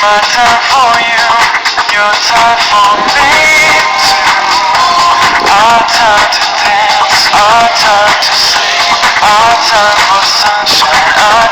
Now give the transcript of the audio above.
My time for you, your time for me too. Our time to dance, our time to sleep, our time for sunshine, our